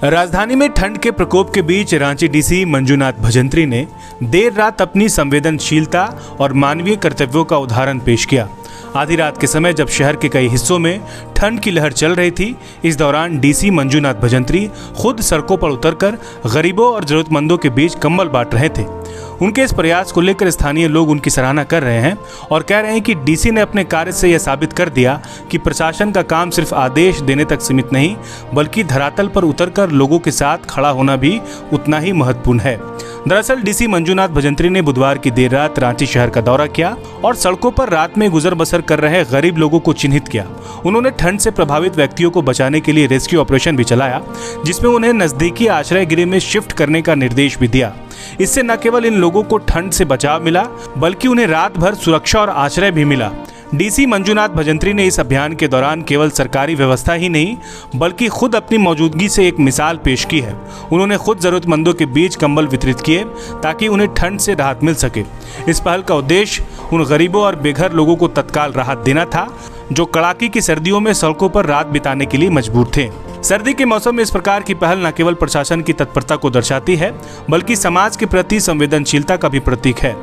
राजधानी में ठंड के प्रकोप के बीच रांची डीसी मंजूनाथ भजंत्री ने देर रात अपनी संवेदनशीलता और मानवीय कर्तव्यों का उदाहरण पेश किया। आधी रात के समय जब शहर के कई हिस्सों में ठंड की लहर चल रही थी, इस दौरान डीसी मंजूनाथ भजंत्री खुद सड़कों पर उतरकर गरीबों और जरूरतमंदों के बीच कंबल बांट रहे थे। उनके इस प्रयास को लेकर स्थानीय लोग उनकी सराहना कर रहे हैं और कह रहे हैं कि डीसी ने अपने कार्य से यह साबित कर दिया कि प्रशासन का काम सिर्फ आदेश देने तक सीमित नहीं, बल्कि धरातल पर उतरकर लोगों के साथ खड़ा होना भी उतना ही महत्वपूर्ण है। दरअसल डीसी मंजूनाथ भजंत्री ने बुधवार की देर रात रांची शहर का दौरा किया और सड़कों पर रात में गुजर बसर कर रहे गरीब लोगों को चिन्हित किया। उन्होंने ठंड से प्रभावित व्यक्तियों को बचाने के लिए रेस्क्यू ऑपरेशन भी चलाया, जिसमें उन्हें नजदीकी आश्रय गृह में शिफ्ट करने का निर्देश भी दिया। इससे न केवल इन लोगों को ठंड से बचाव मिला, बल्कि उन्हें रात भर सुरक्षा और आश्रय भी मिला। डीसी मंजूनाथ भजंत्री ने इस अभियान के दौरान केवल सरकारी व्यवस्था ही नहीं, बल्कि खुद अपनी मौजूदगी से एक मिसाल पेश की है। उन्होंने खुद जरूरतमंदों के बीच कंबल वितरित किए ताकि उन्हें ठंड से राहत मिल सके। इस पहल का उद्देश्य उन गरीबों और बेघर लोगों को तत्काल राहत देना था जो कड़ाके की सर्दियों में सड़कों पर रात बिताने के लिए मजबूर थे। सर्दी के मौसम में इस प्रकार की पहल न केवल प्रशासन की तत्परता को दर्शाती है, बल्कि समाज के प्रति संवेदनशीलता का भी प्रतीक है।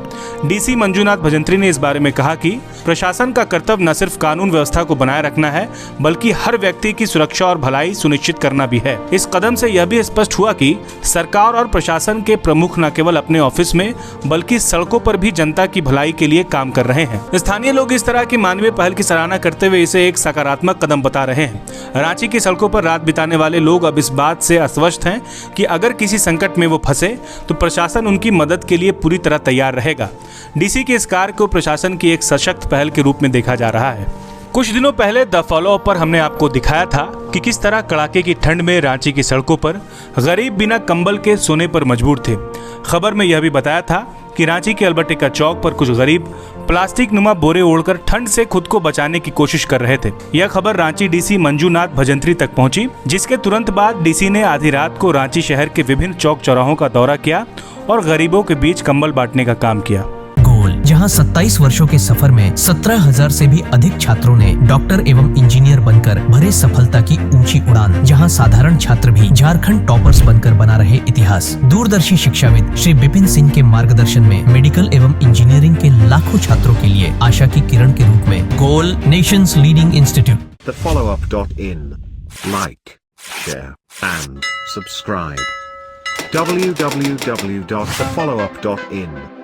डीसी मंजूनाथ भजंत्री ने इस बारे में कहा कि प्रशासन का कर्तव्य न सिर्फ कानून व्यवस्था को बनाए रखना है, बल्कि हर व्यक्ति की सुरक्षा और भलाई सुनिश्चित करना भी है। इस कदम से यह भी स्पष्ट हुआ कि सरकार और प्रशासन के प्रमुख न केवल अपने ऑफिस में, बल्कि सड़कों पर भी जनता की भलाई के लिए काम कर रहे हैं। स्थानीय लोग इस तरह की मानवीय पहल की सराहना करते हुए इसे एक सकारात्मक कदम बता रहे हैं। रांची की सड़कों पर रात बिताने वाले लोग अब इस बात से आश्वस्त हैं कि अगर किसी संकट में वो फंसे तो प्रशासन उनकी मदद के लिए पूरी तरह तैयार रहेगा। डीसी के इस कार्य को प्रशासन की एक सशक्त पहल के रूप में देखा जा रहा है। कुछ दिनों पहले द फॉलो अप पर हमने आपको दिखाया था कि किस तरह कड़ाके की ठंड में रांची की सड़कों पर गरीब बिना कंबल के सोने पर मजबूर थे। खबर में यह भी बताया था कि रांची के अल्बर्ट चौक पर कुछ गरीब प्लास्टिक नुमा बोरे ओढ़कर ठंड से खुद को बचाने की कोशिश कर रहे थे। यह खबर रांची डीसी मंजूनाथ भजंत्री तक पहुंची, जिसके तुरंत बाद डीसी ने आधी रात को रांची शहर के विभिन्न चौक चौराहों का दौरा किया और गरीबों के बीच कंबल बांटने का काम किया। जहां 27 वर्षों के सफर में 17,000 से भी अधिक छात्रों ने डॉक्टर एवं इंजीनियर बनकर भरे सफलता की ऊंची उड़ान, जहां साधारण छात्र भी झारखंड टॉपर्स बनकर बना रहे इतिहास। दूरदर्शी शिक्षाविद श्री विपिन सिंह के मार्गदर्शन में मेडिकल एवं इंजीनियरिंग के लाखों छात्रों के लिए आशा की किरण के रूप में goal nation's leading institute. thefollowup.in Like, share and subscribe. www.thefollowup.in